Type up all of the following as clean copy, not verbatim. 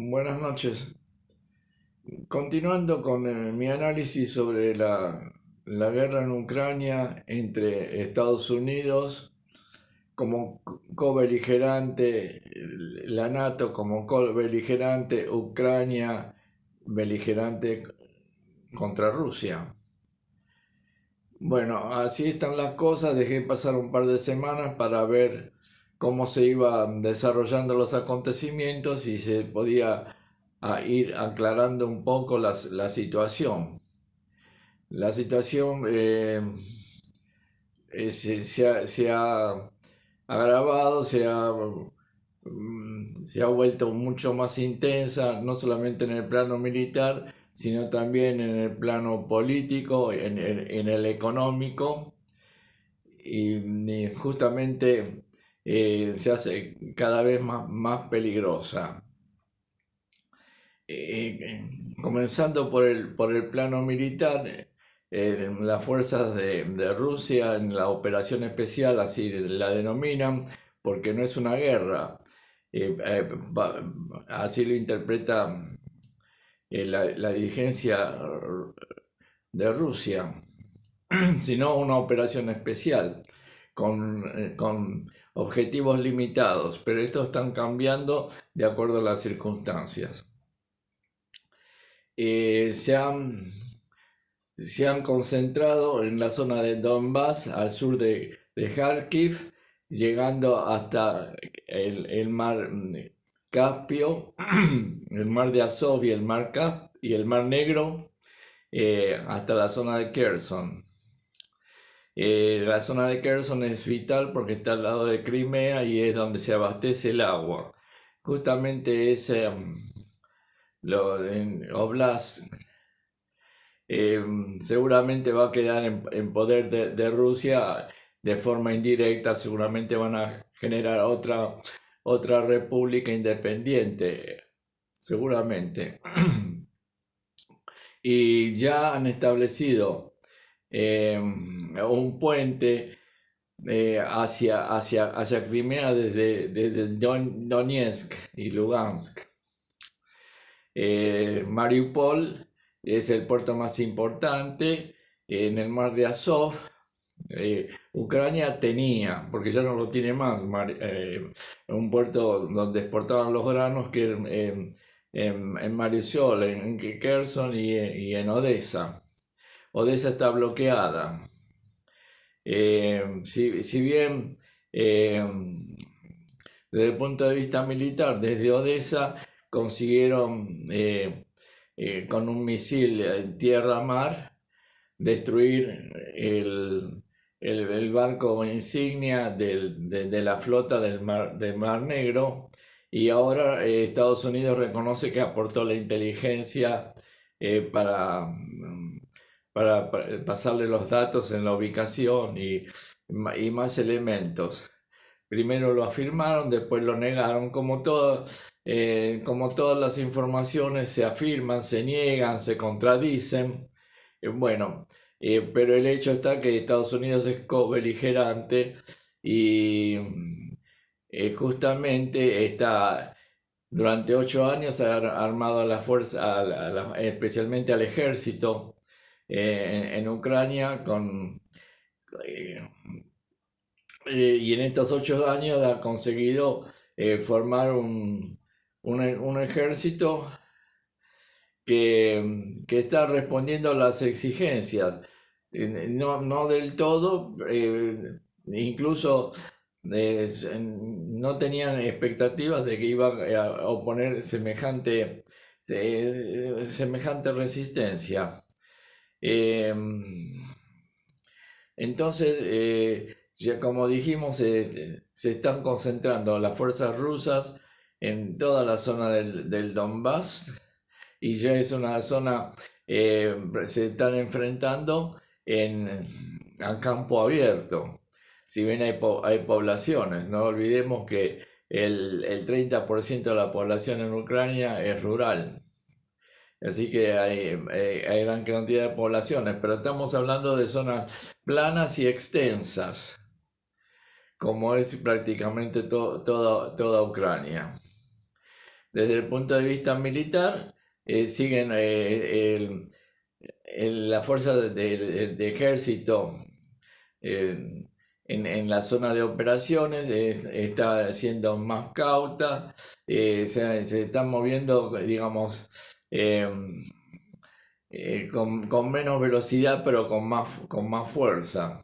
Buenas noches. Continuando con mi análisis sobre la guerra en Ucrania entre Estados Unidos como co-beligerante, la NATO como co-beligerante, Ucrania beligerante contra Rusia. Bueno, así están las cosas. Dejé pasar un par de semanas para ver cómo se iban desarrollando los acontecimientos y se podía ir aclarando un poco la situación. La situación se ha agravado, se ha vuelto mucho más intensa, no solamente en el plano militar, sino también en el plano político, en el económico, y justamente se hace cada vez más peligrosa. Comenzando por el plano militar, las fuerzas de Rusia en la operación especial, así la denominan, porque no es una guerra, eh, eh, así lo interpreta la dirigencia de Rusia, sino una operación especial con objetivos limitados, pero estos están cambiando de acuerdo a las circunstancias. Eh, se han, Se han concentrado en la zona de Donbass, al sur de Kharkiv, llegando hasta el mar Caspio, el mar de Azov y y el mar Negro, hasta la zona de Kherson. La zona de Kherson es vital porque está al lado de Crimea y es donde se abastece el agua. Justamente ese en Oblast eh, seguramente va a quedar en poder de Rusia de forma indirecta. Seguramente van a generar otra república independiente, seguramente. Y ya han establecido un puente hacia Crimea desde Donetsk y Lugansk. Mariupol es el puerto más importante en el mar de Azov. Ucrania tenía, porque ya no lo tiene más, un puerto donde exportaban los granos que en Mariupol, en Kherson y en Odessa. Odessa está bloqueada. Si bien eh, desde el punto de vista militar, desde Odessa consiguieron con un misil tierra-mar destruir el barco insignia de la flota del Mar Negro, y ahora Estados Unidos reconoce que aportó la inteligencia eh, para, para pasarle los datos en la ubicación y más elementos. Primero lo afirmaron, después lo negaron, como todas las informaciones se afirman, se niegan, se contradicen. Bueno, pero el hecho está que Estados Unidos es co-beligerante y justamente durante 8 años ha armado a la fuerza, especialmente al ejército en Ucrania, eh, y en estos 8 años ha conseguido formar un ejército que está respondiendo a las exigencias. No del todo, incluso no tenían expectativas de que iba a oponer semejante resistencia. Eh, entonces, ya como dijimos, se están concentrando las fuerzas rusas en toda la zona del Donbass, y ya es una zona, se están enfrentando a campo abierto. Si bien hay poblaciones, no olvidemos que el 30% de la población en Ucrania es rural. Así que hay gran cantidad de poblaciones, pero estamos hablando de zonas planas y extensas, como es prácticamente toda Ucrania. desde el punto de vista militar, siguen la fuerza de ejército eh, en la zona de operaciones está siendo más cauta, se están moviendo, digamos, con menos velocidad, pero con más fuerza.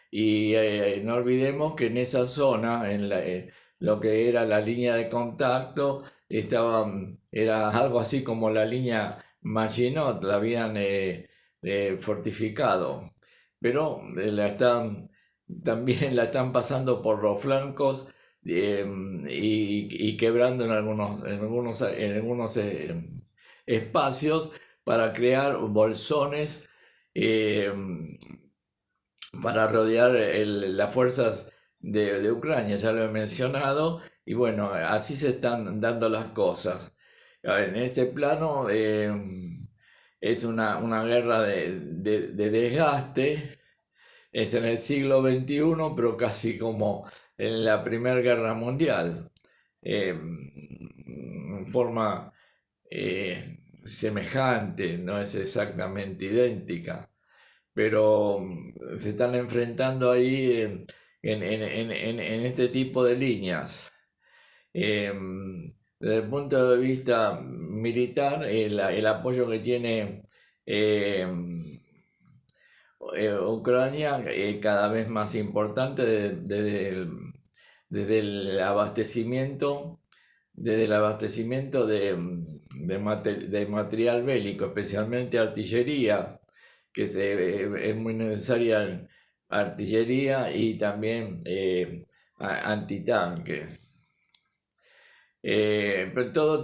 Y no olvidemos que en esa zona, lo que era la línea de contacto, era algo así como la línea Maginot, la habían fortificado, pero también la están pasando por los flancos y quebrando en algunos espacios para crear bolsones. eh, para rodear las fuerzas de Ucrania, ya lo he mencionado, y bueno, así se están dando las cosas. En ese plano es una guerra de desgaste, es en el siglo XXI, pero casi como en la Primera Guerra Mundial, en forma semejante, no es exactamente idéntica, pero se están enfrentando ahí en este tipo de líneas. Eh, Desde el punto de vista militar, el apoyo que tiene eh, Ucrania cada vez más importante desde el abastecimiento, de material bélico, especialmente artillería, que es muy necesaria en artillería y también antitanques. Pero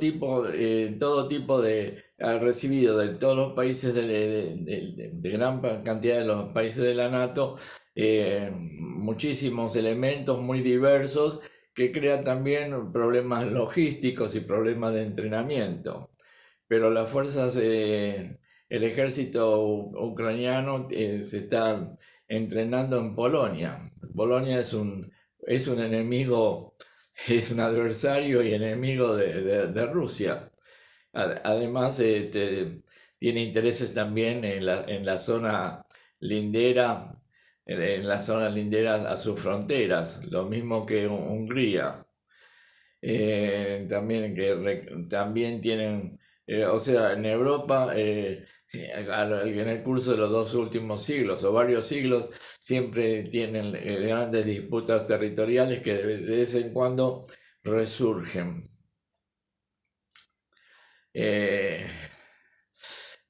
ha recibido de todos los países, de gran cantidad de los países de la NATO, muchísimos elementos muy diversos que crean también problemas logísticos y problemas de entrenamiento. Pero el ejército ucraniano se está entrenando en Polonia. Polonia es un enemigo, es un adversario y enemigo de Rusia. Además, tiene intereses también en la zona lindera, en la zona lindera a sus fronteras, lo mismo que Hungría. También tienen, o sea, en Europa, en el curso de los dos últimos siglos o varios siglos, siempre tienen grandes disputas territoriales que de vez en cuando resurgen. Eh,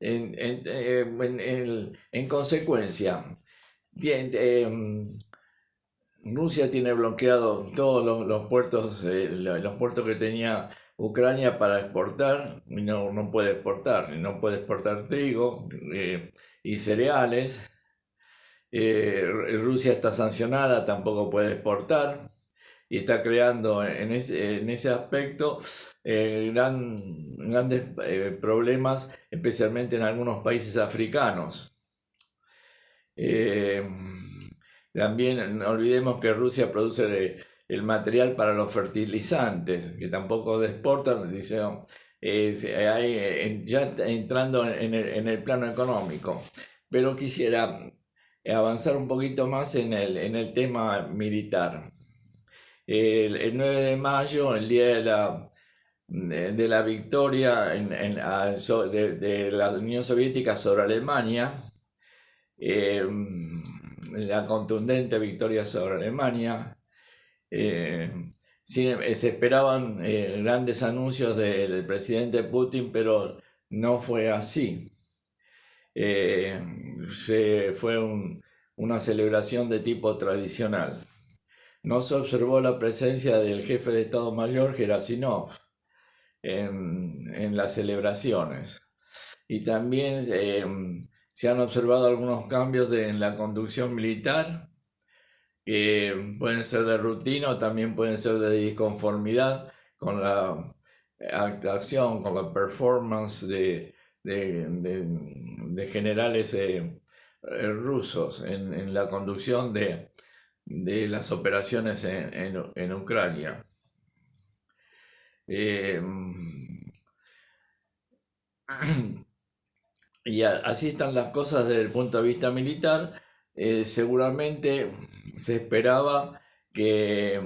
en consecuencia, Rusia tiene bloqueado todos los puertos que tenía Ucrania para exportar, y no puede exportar, no puede exportar trigo y cereales. Rusia está sancionada, tampoco puede exportar y está creando en ese aspecto grandes problemas, especialmente en algunos países africanos. Eh, También no olvidemos que Rusia produce el material para los fertilizantes, que tampoco exportan, dice, ya entrando en el plano económico. Pero quisiera avanzar un poquito más en el tema militar. El 9 de mayo, el día de la victoria de la Unión Soviética sobre Alemania, la contundente victoria sobre Alemania. Se esperaban grandes anuncios del presidente Putin, pero no fue así. Fue una celebración de tipo tradicional. No se observó la presencia del jefe de Estado Mayor, Gerasimov, en las celebraciones. Y también se han observado algunos cambios en la conducción militar, que pueden ser de rutina o también pueden ser de disconformidad con la actuación, con la performance de generales rusos en la conducción de las operaciones en Ucrania. Eh, y así están las cosas desde el punto de vista militar. Seguramente se esperaba que,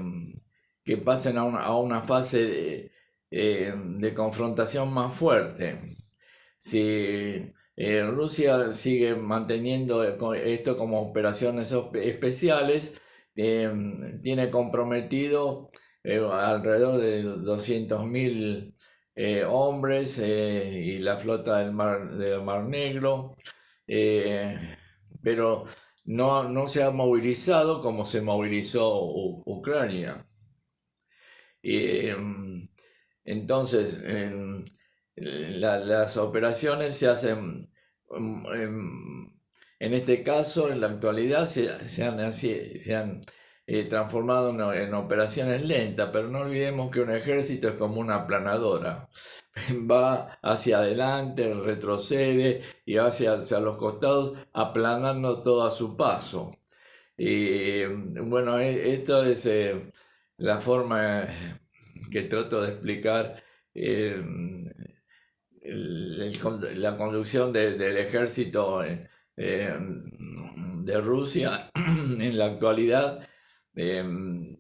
que pasen a una fase de confrontación más fuerte. Si Rusia sigue manteniendo esto como operaciones especiales, tiene comprometido alrededor de 200.000 hombres y la flota del Mar Negro, eh, pero no se ha movilizado como se movilizó Ucrania. Entonces, las operaciones se hacen, en este caso, en la actualidad, se han transformado en operaciones lentas, pero no olvidemos que un ejército es como una aplanadora. Va hacia adelante, retrocede y va hacia los costados, aplanando todo a su paso. Y bueno, esto es la forma que trato de explicar eh, la conducción del ejército de Rusia en la actualidad en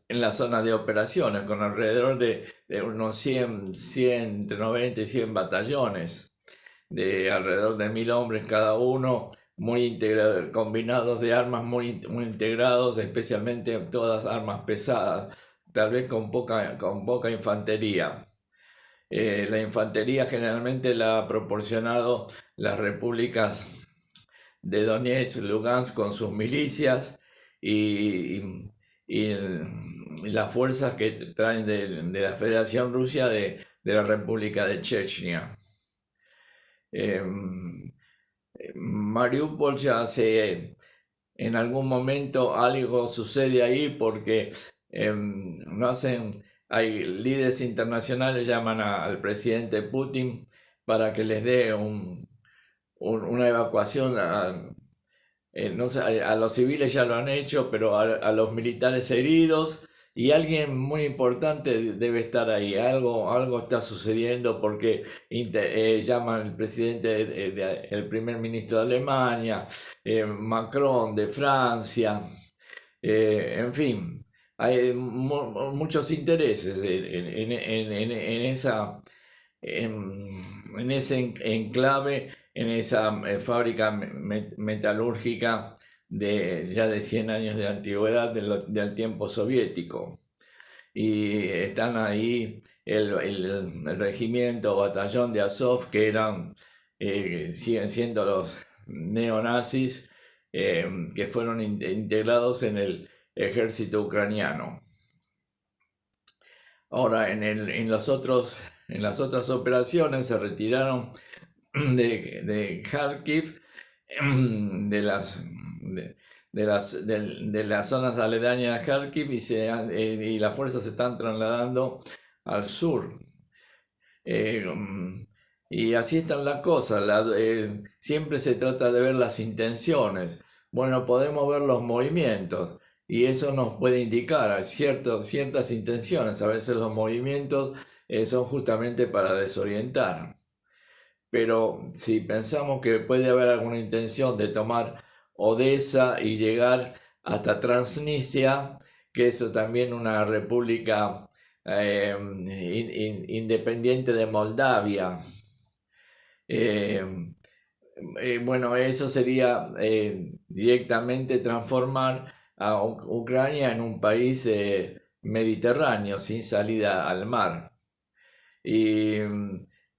la zona de operaciones, con alrededor de unos 100, entre 90 y 100 batallones, de alrededor de 1000 hombres cada uno, muy combinados de armas muy integrados, especialmente todas armas pesadas, tal vez con poca infantería. La infantería generalmente la ha proporcionado las repúblicas de Donetsk, Lugansk con sus milicias y las fuerzas que traen de la Federación Rusa de la República de Chechnya. Mariupol ya en algún momento algo sucede ahí porque no hacen, hay líderes internacionales llaman al presidente Putin para que les dé una evacuación no sé, a los civiles ya lo han hecho, pero a los militares heridos y alguien muy importante debe estar ahí. Algo está sucediendo porque llaman al presidente, el primer ministro de Alemania, Macron de Francia, en fin, hay muchos intereses en, en ese enclave, en esa fábrica metalúrgica ya de 100 años de antigüedad del tiempo soviético. Y están ahí el regimiento, batallón de Azov, que siguen siendo los neonazis que fueron integrados en el ejército ucraniano. Ahora, en las otras operaciones se retiraron de Kharkiv, de las zonas aledañas a Kharkiv y las fuerzas se están trasladando al sur. Y así están las cosas. Siempre se trata de ver las intenciones. Bueno, podemos ver los movimientos y eso nos puede indicar ciertas intenciones. A veces los movimientos son justamente para desorientar. Pero si pensamos que puede haber alguna intención de tomar Odessa y llegar hasta Transnistria, que es también una república independiente de Moldavia, eh, bueno, eso sería directamente transformar a Ucrania en un país mediterráneo sin salida al mar. Y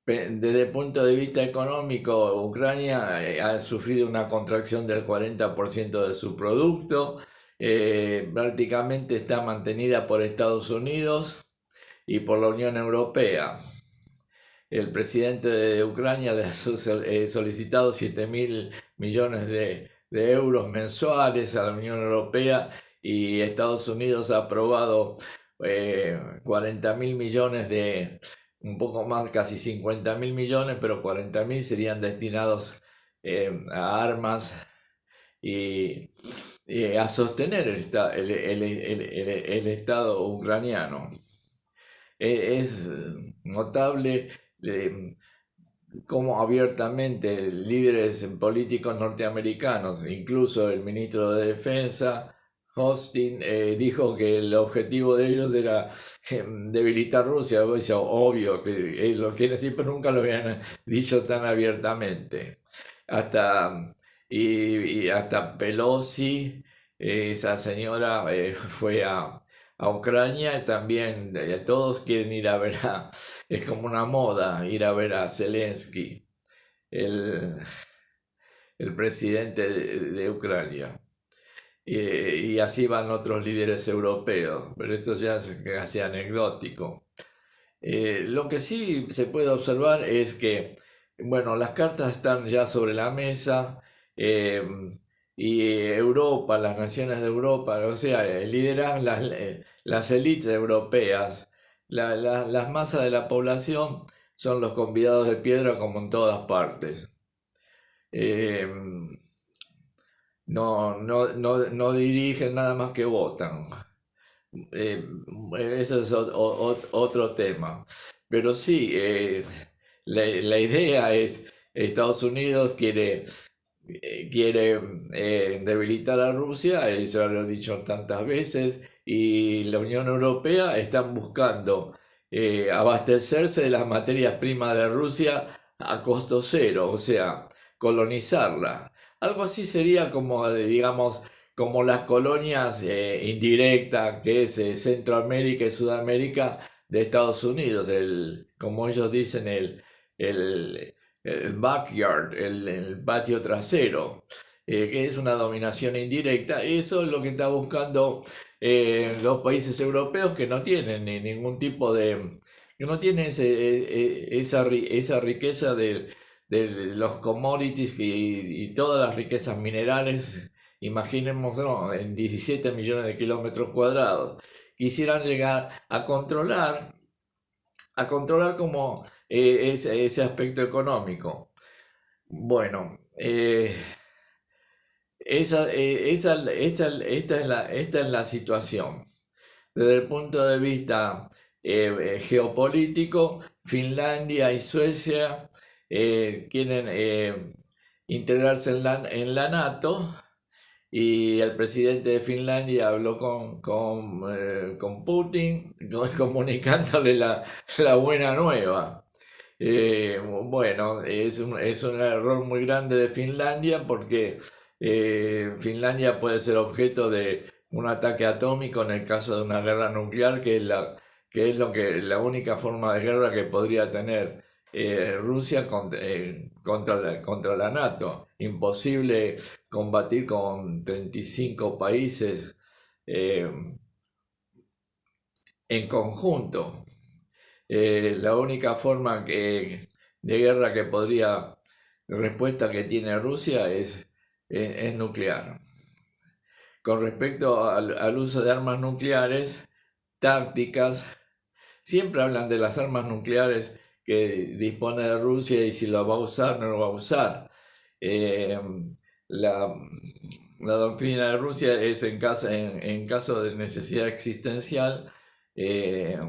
desde el punto de vista económico, Ucrania ha sufrido una contracción del 40% de su producto, prácticamente está mantenida por Estados Unidos y por la Unión Europea. El presidente de Ucrania le ha solicitado 7.000 millones de euros mensuales a la Unión Europea y Estados Unidos ha aprobado 40.000 millones un poco más, casi 50.000 millones, pero 40.000 serían destinados a armas y a sostener el Estado ucraniano. Es notable cómo abiertamente líderes políticos norteamericanos, incluso el ministro de Defensa, Austin, dijo que el objetivo de ellos era debilitar Rusia. Es obvio que lo quieren decir, pero nunca lo habían dicho tan abiertamente. Hasta, y hasta Pelosi, esa señora, fue a Ucrania. También todos quieren ir a ver es como una moda ir a ver a Zelensky, el, el presidente de Ucrania. Y así van otros líderes europeos, pero esto ya es casi anecdótico. Lo que sí se puede observar es que, bueno, las cartas están ya sobre la mesa, eh, y Europa, las naciones de Europa, o sea, lideran las élites europeas. Las masas de la población son los convidados de piedra como en todas partes. Eh, no dirigen nada más que votan. Eh, Eso es otro tema. Pero sí, la idea es, Estados Unidos quiere debilitar a Rusia, eso lo he dicho tantas veces, y la Unión Europea están buscando abastecerse de las materias primas de Rusia a costo cero, o sea, colonizarla. Algo así sería como, digamos, como las colonias indirectas que es Centroamérica y Sudamérica de Estados Unidos, como ellos dicen, el, el backyard, el patio trasero, que es una dominación indirecta. Eso es lo que está buscando los países europeos, que no tienen ningún tipo que no tienen esa riqueza de los commodities y todas las riquezas minerales. Imaginemos, ¿no?, en 17 millones de kilómetros cuadrados. Quisieran llegar a controlar como ese aspecto económico. Bueno, esta es la situación. Desde el punto de vista geopolítico, Finlandia y Suecia quieren integrarse en la NATO, y el presidente de Finlandia habló con Putin, comunicándole la buena nueva. Bueno, es un error muy grande de Finlandia, porque Finlandia puede ser objeto de un ataque atómico en el caso de una guerra nuclear, que es la única forma de guerra que podría tener Rusia contra la NATO. Imposible combatir con 35 países eh, en conjunto. La única forma de guerra respuesta que tiene Rusia es nuclear. Con respecto al uso de armas nucleares tácticas, siempre hablan de las armas nucleares que dispone de Rusia y si lo va a usar o no lo va a usar. Eh, la, la doctrina de Rusia es en caso de necesidad existencial, eh,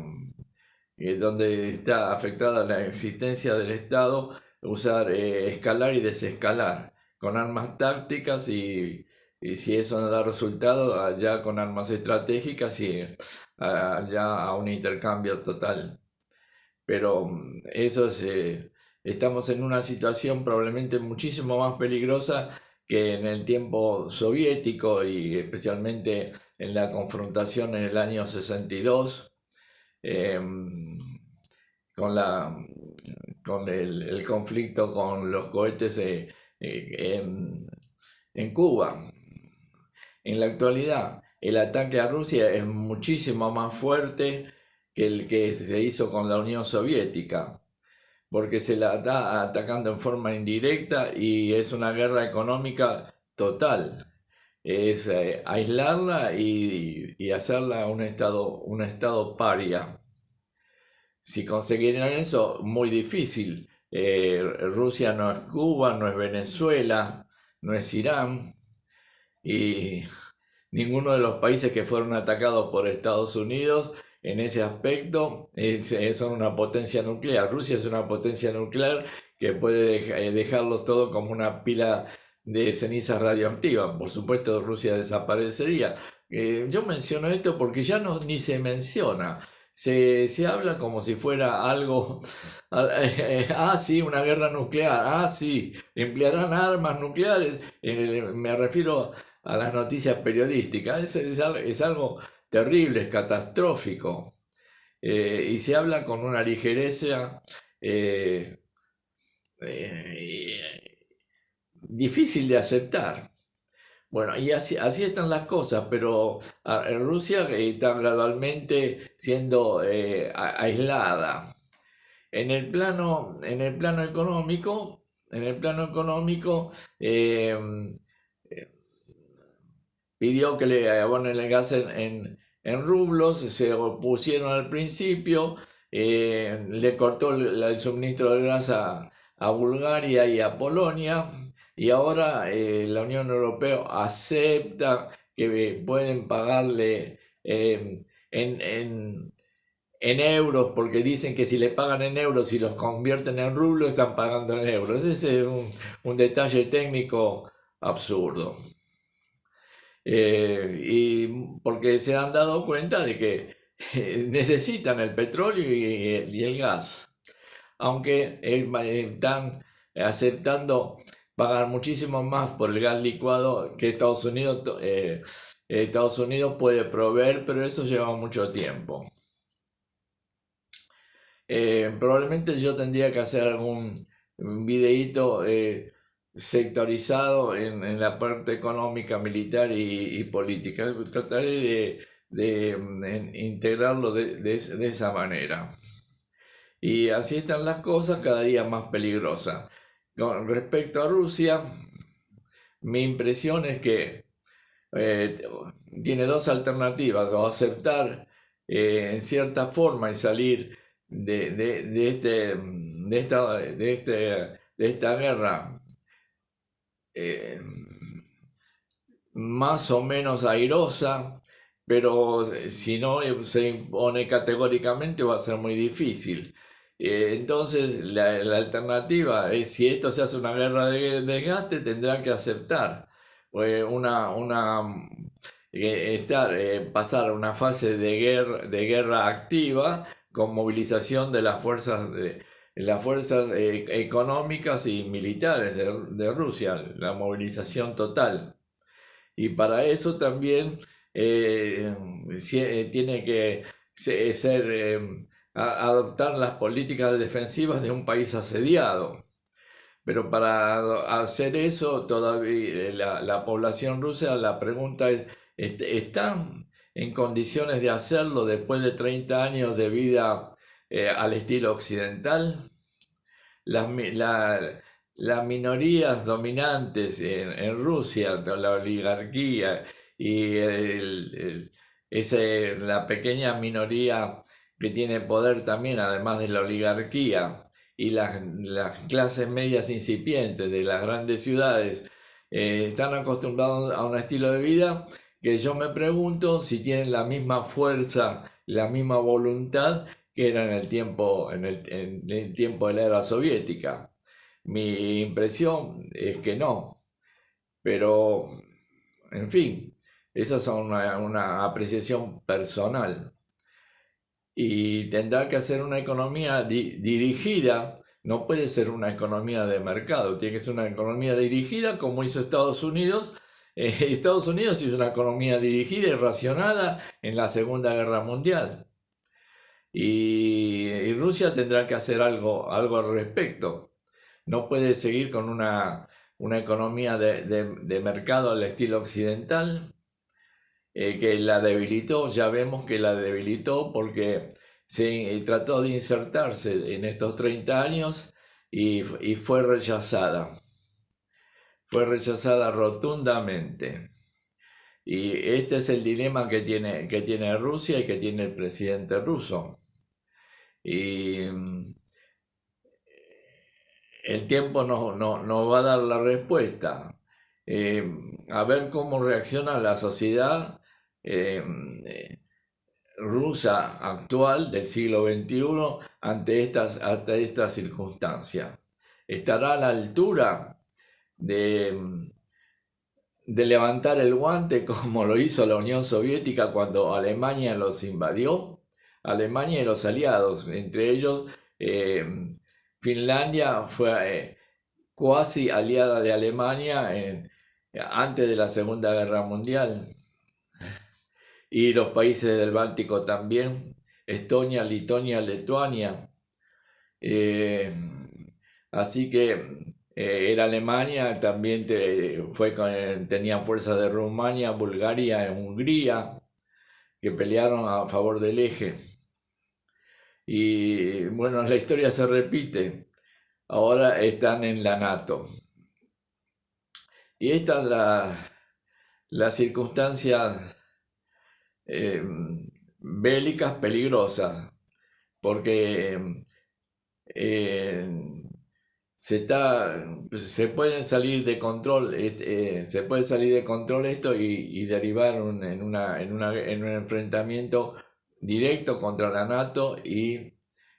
donde está afectada la existencia del Estado, usar escalar y desescalar con armas tácticas, y si eso no da resultado, allá con armas estratégicas, y allá a un intercambio total. Pero estamos en una situación probablemente muchísimo más peligrosa que en el tiempo soviético, y especialmente en la confrontación en el año 62, eh, con el conflicto con los cohetes en Cuba. En la actualidad, el ataque a Rusia es muchísimo más fuerte que el que se hizo con la Unión Soviética, porque se la está atacando en forma indirecta y es una guerra económica total. Es aislarla y hacerla un estado paria. Si conseguirían eso, muy difícil. Rusia no es Cuba, no es Venezuela, no es Irán. y ninguno de los países que fueron atacados por Estados Unidos en ese aspecto son una potencia nuclear. Rusia es una potencia nuclear que puede dejarlos todo como una pila de cenizas radioactivas. Por supuesto, Rusia desaparecería. Yo menciono esto porque ya no, ni se menciona. Se habla como si fuera algo, sí, una guerra nuclear, sí, emplearán armas nucleares, me refiero a las noticias periodísticas, es algo terrible, es catastrófico, y se habla con una ligereza eh, eh, difícil de aceptar. Bueno, y así están las cosas, pero en Rusia está gradualmente siendo aislada. En el plano económico eh, pidió que le abonen el gas en rublos, se opusieron al principio, le cortó el suministro de gas a Bulgaria y a Polonia, y ahora la Unión Europea acepta que pueden pagarle en euros, porque dicen que si le pagan en euros y los convierten en rublos, están pagando en euros. Ese es un detalle técnico absurdo. Y porque se han dado cuenta de que necesitan el petróleo y el gas, aunque están aceptando pagar muchísimo más por el gas licuado que Estados Unidos puede proveer, pero eso lleva mucho tiempo. Probablemente yo tendría que hacer algún videíto sectorizado en la parte económica, militar y política. Trataré de integrarlo de esa manera. Y así están las cosas, cada día más peligrosas. Con respecto a Rusia, mi impresión es que eh, tiene dos alternativas: o aceptar en cierta forma y salir de esta guerra eh, más o menos airosa, pero si no se impone categóricamente va a ser muy difícil. Entonces la alternativa es, si esto se hace una guerra de desgaste, tendrán que aceptar pasar a una fase de guerra activa con movilización de las fuerzas económicas y militares de Rusia, la movilización total. Y para eso también tiene que adoptar las políticas defensivas de un país asediado. Pero para hacer eso, todavía la población rusa, la pregunta es, ¿están en condiciones de hacerlo después de 30 años de vida al estilo occidental? Las, las minorías dominantes en Rusia, la oligarquía y la pequeña minoría que tiene poder también, además de la oligarquía, y las clases medias incipientes de las grandes ciudades, están acostumbrados a un estilo de vida que yo me pregunto si tienen la misma fuerza, la misma voluntad que era en el tiempo de la era soviética. Mi impresión es que no, pero en fin, esa es una apreciación personal. Y tendrá que ser una economía dirigida, no puede ser una economía de mercado, tiene que ser una economía dirigida como hizo Estados Unidos. Estados Unidos hizo una economía dirigida y racionada en la Segunda Guerra Mundial. Y Rusia tendrá que hacer algo al respecto. No puede seguir con una economía de mercado al estilo occidental, que la debilitó. Ya vemos que la debilitó porque se trató de insertarse en estos 30 años y fue rechazada. Fue rechazada rotundamente. Y este es el dilema que tiene Rusia y que tiene el presidente ruso. Y el tiempo no va a dar la respuesta. eh, a ver cómo reacciona la sociedad rusa actual del siglo XXI ante estas circunstancias. ¿Estará a la altura de, de levantar el guante como lo hizo la Unión Soviética cuando Alemania los invadió? Alemania y los aliados, entre ellos eh, Finlandia fue cuasi aliada de Alemania antes de la Segunda Guerra Mundial, y los países del Báltico también, Estonia, Lituania, Lituania. Eh, Así que era Alemania, también tenían fuerzas de Rumania, Bulgaria, Hungría, que pelearon a favor del eje. Y bueno, la historia se repite. Ahora están en la NATO. Y estas las circunstancias eh, bélicas peligrosas, porque eh, se pueden salir de control, se puede salir de control esto y derivar en un enfrentamiento directo contra la NATO y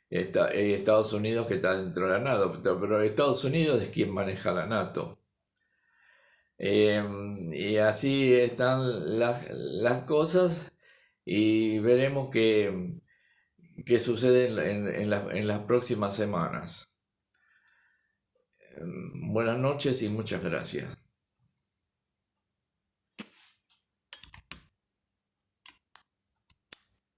Estados Unidos, que está dentro de la NATO, pero Estados Unidos es quien maneja la NATO. Y así están las cosas, y veremos qué sucede en las próximas semanas. Buenas noches y muchas gracias.